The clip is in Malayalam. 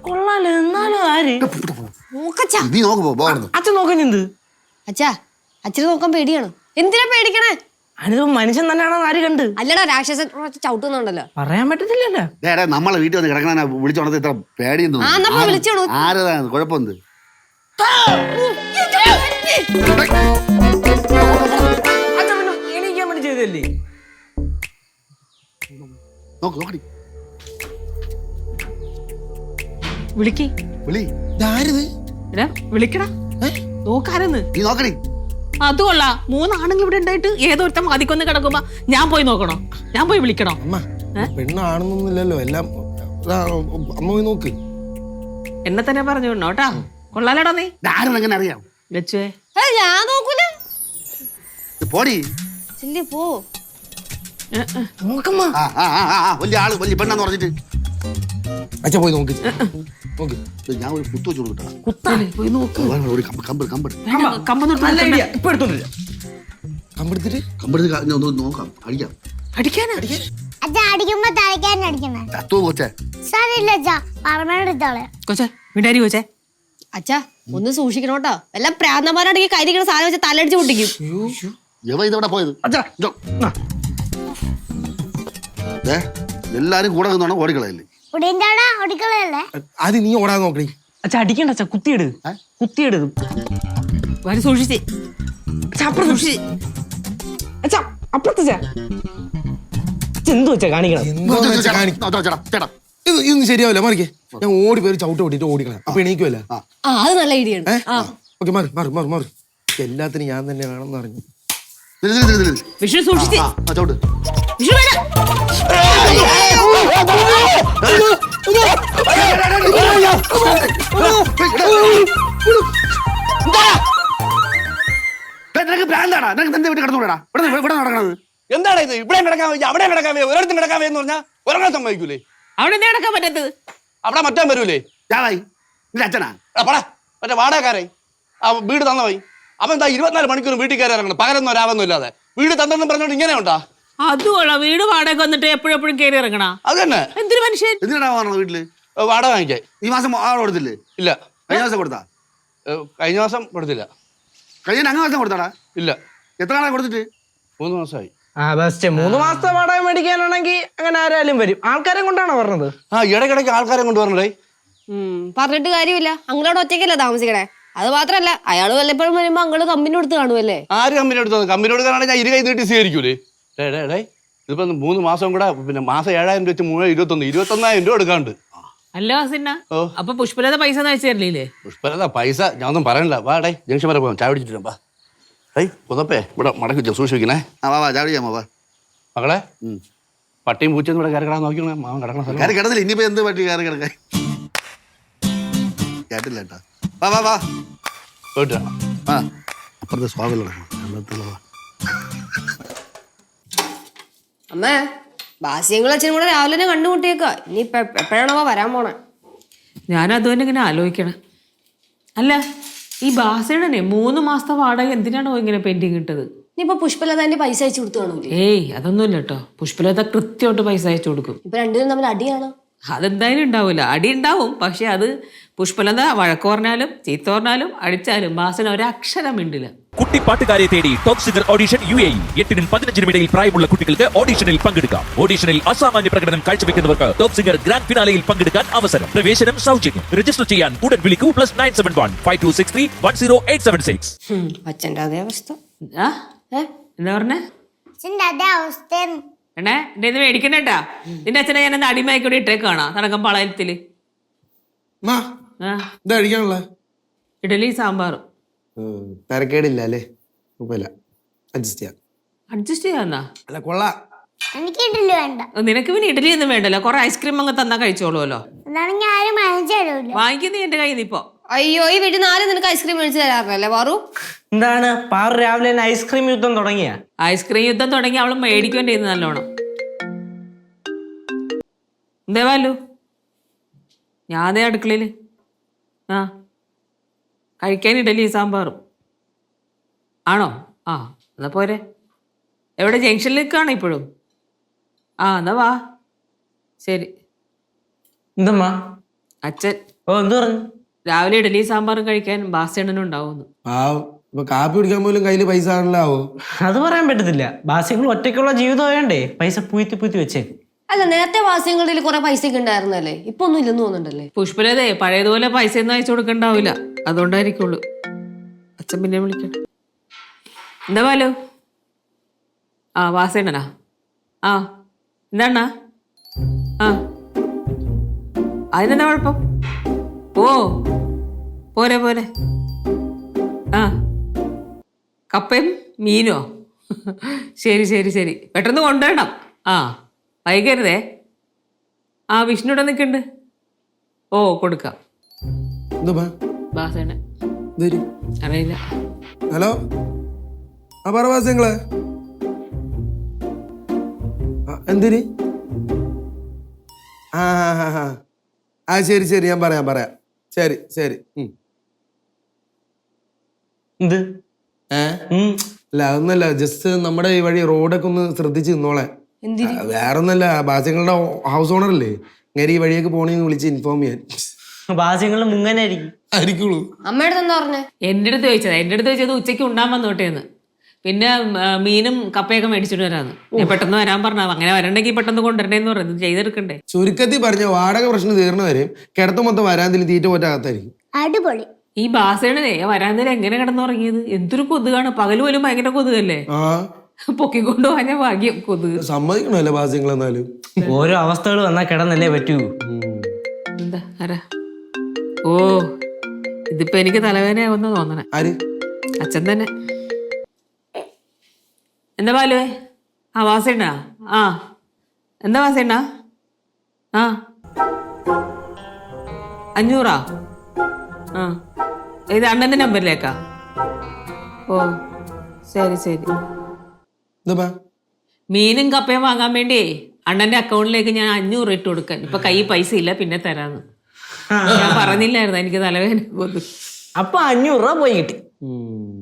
കൊള്ളാലോ എന്നാലും ആര് അച്ഛൻ നോക്കുന്നുണ്ട്. അച്ഛാ അച്ഛനെ നോക്കാൻ പേടിയാണ്. എന്തിനാ പേടിക്കണേ? അതിന് മനുഷ്യൻ തന്നെയാണോ ആര് കണ്ട്? അല്ലടാ രാക്ഷസൻ ചവിട്ടുന്നുണ്ടല്ലോ. പറയാൻ പറ്റത്തില്ലല്ലോ. നമ്മളെ വീട്ടിൽ വന്ന് കിടക്കണ വിളിച്ചോണത് ഇത്ര പേടിയെന്ന് ആരതാണ് കുഴപ്പമെന്ത്? എണീക്കാൻ വേണ്ടി ചെയ്തല്ലേ? നോക്കടി വിളിക്ക്. വിളിക്കടാ. നോക്കാരെന്ന് നീ നോക്കടി. അത് കൊള്ളാ. 3 ആണുങ്ങൾ ഇവിടെ ഉണ്ടായിട്ട് ഏതോരുത്തം മതിക്കൊന്ന് കിടക്കുമ്പോ ഞാൻ പോയി നോക്കണോ? ഞാൻ പോയി വിളിക്കണോ? പെണ്ണാണെന്നൊന്നുമില്ലല്ലോ എല്ലാം. അമ്മ പോയി നോക്ക്. എന്നെ തന്നെ പറഞ്ഞു വിടണോട്ടാ. കൊള്ളാലടാ നീ. ആരെങ്ങനെ അറിയാം? ഞാൻ നോക്കൂല. പോടി പോ. വലിയ ആള് വലിയ പെണ്ണെന്ന് പറഞ്ഞിട്ട് അച്ഛാ പോയി നോക്ക്. നോക്ക്. ഞാൻ ഒരു കുത്തു വെച്ചു കൊടുക്കട്ടാ. കുത്താലേ പോയി നോക്ക്. ഒരു കമ്പ് കമ്പെടുത്തിട്ട് നോക്കാം. അടിക്കാം. അടിക്കാനാ? അടിക്കുമ്പോ തലയ്ക്കാനടിക്കണേ തത്വ കൊച്ചേ. സാരില്ല അച്ഛാ പറമ്പെടുത്തോളെ കൊച്ചേ മിണ്ടാരി കൊച്ചേ. അച്ഛാ ഒന്ന് സൂക്ഷിക്കണോട്ടോ. വല്ല പ്രാന്തമാരാണെങ്കിൽ കരിക്കണ സാധനം വെച്ച് തലടിച്ച് പൊട്ടിക്കും. ഇതെവിടെ പോയത്? എല്ലാരും കൂടെ നിന്നാണ് ഓടിക്കളയല്ലേ? അത് നീ ഓടാതെ നോക്കണേ. അച്ഛാ അടിക്കണ്ട അച്ഛാ. കുത്തിയിട്. വരി സൂക്ഷിച്ചേ. അപ്പുറത്ത് സൂക്ഷിച്ചേ. അച്ഛാ അപ്പുറത്ത് എന്തു വെച്ചാ കാണിക്കണം? ഇതൊന്നും ശരിയാവില്ല. മാറിക്കേ. ഞാൻ ഓടി പേര് ചവിട്ട് പൊട്ടിട്ട് ഓടിക്കണം. അപ്പൊ എണീക്കുമല്ല. അത് നല്ല ഐഡിയാണ്. ഓക്കെ മാറി മാറി മാറി മാറി. എല്ലാത്തിനും ഞാൻ തന്നെ വേണമെന്ന് പറഞ്ഞു. വിഷു സൂക്ഷിച്ചേ. എന്താണ് ഇത്? ഇവിടെ കിടക്കാൻ അവിടെ കിടക്കാൻ ഒരിടത്തും കിടക്കാൻ എന്ന് പറഞ്ഞാൽ ഉറങ്ങാൻ സമ്മതിക്കൂലേ? അവിടെ എന്താ കിടക്കാൻ പറ്റത്തത്? അവിടെ മറ്റാൻ വരൂലേ? അച്ഛനാ പടാ മറ്റേ വാടകക്കാരായി ആ വീട് തന്നവයි. അവൻ എന്താ 24 മണിക്കൂർ വീട്ടിൽ കയറി ഇറങ്ങണം. പകലൊന്നും രാവൊന്നും ഇല്ലാതെ. വീട് തന്നെന്ന് പറഞ്ഞോണ്ട് ഇങ്ങനെ ഉണ്ടാ? അതുകൊള്ളാം. വീട് വാടക വന്നിട്ട് എപ്പോഴും കയറി ഇറങ്ങണ. അത് തന്നെ. എന്തൊരു മനുഷ്യൻ. എന്തിനാ വീട്ടില് വാടക വാങ്ങിക്കാൻ ഈ മാസം ആൾ കൊടുത്തില്ലേ? ഇല്ല. കഴിഞ്ഞ മാസം കൊടുത്താ? കഴിഞ്ഞ മാസം കൊടുത്തില്ല. കഴിഞ്ഞ അങ്ങ് മാസം കൊടുത്താടാ? ഇല്ല. എത്ര നാളെ കൊടുത്തിട്ട്? 3 മാസമായി. ബെസ്റ്റ്. 3 മാസത്തെ വാടക മേടിക്കാനാണെങ്കിൽ അങ്ങനെ ആരായാലും വരും. ആൾക്കാരെ കൊണ്ടാണോ പറഞ്ഞത്? ഇടയ്ക്കിടയ്ക്ക് ആൾക്കാരെ കൊണ്ടുവരണേ. പറഞ്ഞിട്ട് കാര്യമില്ല. അങ്ങളോട് ഒറ്റയ്ക്കല്ലേ താമസിക്കണേ. അത് മാത്രല്ല അയാള് വല്ലപ്പോഴും വരുമ്പോ അങ്ങള് കമ്പനി എടുത്ത് കാണുമല്ലേ? ആര് കമ്പനി എടുത്തത്? കമ്പനി എടുക്കാനാണെങ്കിൽ ഞാൻ 20 കൈ നീട്ടി സ്വീകരിക്കൂലേ? ഇതിപ്പോ 3 മാസം കൂടെ പിന്നെ മാസം 7,000 വെച്ച് 21,000 രൂപ എടുക്കാണ്ട്. അല്ല ഹസിന്ന, അപ്പൊ പുഷ്പലത പൈസ അയച്ചു തരില്ലേ? പുഷ്പലത പൈസ ഞാൻ ഒന്നും പറയണില്ല. വാടേ ജംഗ്ഷൻ വരെ പോകാം. ചായ പിടിച്ചിട്ട് പുതപ്പേ ഇവിടെ മടക്കി വെച്ചാൽ സൂക്ഷിക്കണേ. മകളെ പട്ടിയും പൂച്ചയും ഇവിടെ കയറി കിടക്കാൻ നോക്കിക്കണേ. മാവൻ കിടക്കണ കിടന്നില്ല. ഇനിയിപ്പോ എന്ത് പറ്റി കയറി കിടക്കാൻ കേട്ടില്ല കേട്ടാ. പോയിട്ടാ അപ്പുറത്തെ സ്വാഗതം. അമ്മേ ബാസ്യങ്ങളും അച്ഛനും കൂടെ രാവിലെ തന്നെ കണ്ടുമുട്ടിയേക്ക. ഇനി എപ്പോഴാണോ വരാൻ പോണേ? ഞാൻ അതുപോലെ ഇങ്ങനെ ആലോചിക്കണം. അല്ല ഈ ബാസയുടെ 3 മാസത്തെ വാടക എന്തിനാണോ ഇങ്ങനെ പെൻഡിങ് ഇട്ടത്? ഇനിയിപ്പൊ പുഷ്പലതാന്റെ പൈസ അയച്ചു കൊടുത്തു കാണൂലേ? ഏയ് അതൊന്നുമില്ല കേട്ടോ. പുഷ്പലത കൃത്യമായിട്ട് പൈസ അയച്ചു കൊടുക്കും. ഇപ്പൊ രണ്ടുപേരും തമ്മിൽ അടിയാണോ? അതെന്തായാലും ഉണ്ടാവില്ല. അടി ഉണ്ടാവും. പക്ഷെ അത് പുഷ്പലത വഴക്ക് പറഞ്ഞാലും ചീത്ത പറഞ്ഞാലും അടിച്ചാലും ബാസന് ഒരക്ഷരം മിണ്ടില്ല. കുട്ടിപ്പാട്ടുകാരെ തേടി ടോപ്പ് സിംഗർ ഓഡിഷൻ UAE. 8-നും 15-നും ഇടയിൽ പ്രായമുള്ള കുട്ടികൾക്ക് ഓഡിഷനിൽ പങ്കെടുക്കാം. ഓഡിഷനിൽ അസാമാന്യ പ്രകടനം കാഴ്ചവെക്കുന്നവർക്ക് ടോപ്പ് സിംഗർ ഗ്രാൻഡ് ഫിനാലയിൽ പങ്കെടുക്കാൻ അവസരം. പ്രവേശനം സൗജന്യം. രജിസ്റ്റർ ചെയ്യാൻ ഉടൻ വിളിക്കൂ. +971 5263 10876. അച്ഛൻ്റെ അതേ അവസ്ഥ. എന്താ പറഞ്ഞേ? അതേ അവസ്ഥ എന്നെ എന്റെ ഇത് മേടിക്കണേട്ടാ. നിന്റെ അച്ഛനെ ഞാൻ എന്താ അടിമയായിക്കൂടി ഇട്ടേക്കാണോ തടക്കം പാളയത്തില്? കഴിക്കാനുള്ള ഇഡലി സാമ്പാറും. തരക്കേടില്ല അല്ലേ? കുഴപ്പമില്ല. അഡ്ജസ്റ്റ് ചെയ്യാന്നാ? അല്ല കൊള്ളാം. എനിക്ക് ഇഡലി വേണ്ട. നിനക്ക് പിന്നെ ഇഡലി ഒന്നും വേണ്ടല്ലോ. കുറെ ഐസ്ക്രീം അങ്ങ് തന്നാ കഴിച്ചോളൂല്ലോ. എന്നാണെങ്കിൽ ആരും വാങ്ങിക്കുന്ന എന്റെ കയ്യിൽ നിന്ന് ഇപ്പൊ. അയ്യോ ഈ വീട്ടിൽ 4 നിനക്ക് ഐസ്ക്രീം മേടിച്ചു തരാറില്ലേ പാറു? എന്താണ് പാറു രാവിലെ ഐസ്ക്രീം യുദ്ധം തുടങ്ങിയ? ഐസ്ക്രീം യുദ്ധം തുടങ്ങി അവള് മേടിക്കേണ്ടി ചെയ്യുന്നു നല്ലോണം. എന്തേവാലു ഞാതേ അടുക്കളയില് കഴിക്കാൻ ഇഡലി സാമ്പാറും. ആണോ? ആ എന്നാ പോരെ. എവിടെ ജംഗ്ഷനിലേക്കാണോ ഇപ്പോഴും? ആ എന്നാ വാ. ശരി. എന്തമ്മാ? അച്ഛൻ ഓ എന്ത് പറഞ്ഞു? രാവിലെ ഇഡലി സാമ്പാറും കഴിക്കാൻ ബാസ്യണ്ണനും ഉണ്ടാവുന്നു. ആ ഇപ്പൊ കാപ്പി കുടിക്കാൻ പോലും കയ്യില് പൈസ ആണല്ലാവോ? അത് പറയാൻ പറ്റത്തില്ല. ബാസ്യങ്ങൾ ഒറ്റയ്ക്കുള്ള ജീവിതം ആയണ്ടേ പൈസ പൂത്തി പൂത്തി വെച്ചേക്കും. അല്ല നേരത്തെ വാസ്യങ്ങളിൽ കുറെ പൈസ ഒക്കെ ഉണ്ടായിരുന്നല്ലേ, ഇപ്പൊ ഒന്നും ഇല്ലെന്ന് തോന്നുന്നുണ്ടല്ലേ? പുഷ്പലതേ പഴയതുപോലെ പൈസ ഒന്നും അയച്ചു കൊടുക്കണ്ടാവില്ല, അതുകൊണ്ടായിരിക്കുള്ളൂ. അച്ഛൻ പിന്നെ വിളിക്കട്ടെ. എന്താ പാലോ? ആ വാസേണ്ണനാ? ആ എന്താണ്ണാ? ആ അതിനെന്താ കുഴപ്പം? ഓ പോരെ പോരെ. ആ കപ്പയും മീനോ? ശരി ശരി ശരി, പെട്ടെന്ന് കൊണ്ടുവരണം. ആ വൈകരുതേ. ആ വിഷ്ണു ഇവിടെ നിൽക്കുന്നുണ്ട്. ഓ കൊടുക്കാം. എന്താ ബാസേണ്ണൻ ഇതൊരു അറിയില്ല. ഹലോ, ആ പറ വാസ്യങ്ങളെ. എന്തിന്? ആ ആ ആ ആ ശരി ശരി, ഞാൻ പറയാം ശരി ശരി. എന്ത്? അല്ല അതൊന്നല്ല, ജസ്റ്റ് നമ്മുടെ ഈ വഴി റോഡൊക്കെ ഒന്ന് ശ്രദ്ധിച്ച് നിന്നോളെ. വേറെ ഒന്നല്ല, ബാസ്യങ്ങളുടെ ഹൗസ് ഓണർ അല്ലേ, ഇങ്ങനെ ഈ വഴിയൊക്കെ പോണേന്ന് വിളിച്ച് ഇൻഫോം ചെയ്യാൻ. ബാസ്യങ്ങൾ മുങ്ങനായിരിക്കും. ആയിരിക്കുള്ളൂ. അമ്മയുടെ എന്താ പറഞ്ഞേ? എൻ്റെ അടുത്ത് ചോദിച്ചത് ഉച്ചയ്ക്ക് ഉണ്ടാൻ വന്നോട്ടേന്ന്. പിന്നെ മീനും കപ്പയൊക്കെ മേടിച്ചിട്ട് വരാന്ന്. ഞാൻ പെട്ടെന്ന് വരാൻ പറഞ്ഞ, അങ്ങനെ വരണ്ടെങ്കിൽ പെട്ടെന്ന് കൊണ്ടുവരണ്ടേന്ന് പറയുന്നത്, ചെയ്തെടുക്കണ്ടേ. ചുരുക്കത്തിൽ പറഞ്ഞ വാടക പ്രശ്നം തീർന്നവരെയും കിടത്തു മൊത്തം വരാന്തിൽ തീറ്റ പോറ്റാകത്തായിരിക്കും. അടിപൊളി. ഈ ബാസേണനെ വരാന്തേരം എങ്ങനെ കിടന്നുറങ്ങിയത്? എന്തൊരു കൊതുകാണ്, പകല് പോലും ഭയങ്കര കൊതുകല്ലേ. ആ പൊക്കിക്കൊണ്ടു പോകാൻ ഭാഗ്യം കൊതുക്. സമ്മതിക്കണല്ലേ ബാസ്യങ്ങൾ? എന്നാലും ഓരോ അവസ്ഥകൾ വന്നാൽ കിടന്നല്ലേ പറ്റൂ. എന്താ ആരാ? ഓ ഇതിപ്പോ എനിക്ക് തലവേദനയാവുന്ന തോന്നണേ. ആര്? അച്ഛൻ തന്നെ. എന്താ പാലുവേ? ആ വാസേണ്ണ. ആ എന്താ വാസേണ്ണ? ആ 500. ആ ഇത് അണ്ണന്റെ നമ്പറിലേക്കാ? ഓ ശരി ശരി. എന്താ മീനും കപ്പയും വാങ്ങാൻ വേണ്ടി അണ്ണന്റെ അക്കൗണ്ടിലേക്ക് ഞാൻ 500 ഇട്ട് കൊടുക്കാൻ. ഇപ്പൊ കൈ പൈസ ഇല്ല, പിന്നെ തരാന്ന്. ഞാൻ പറഞ്ഞില്ലായിരുന്നു എനിക്ക് തലവേദന. അപ്പൊ 500 രൂപ പോയി കിട്ടി.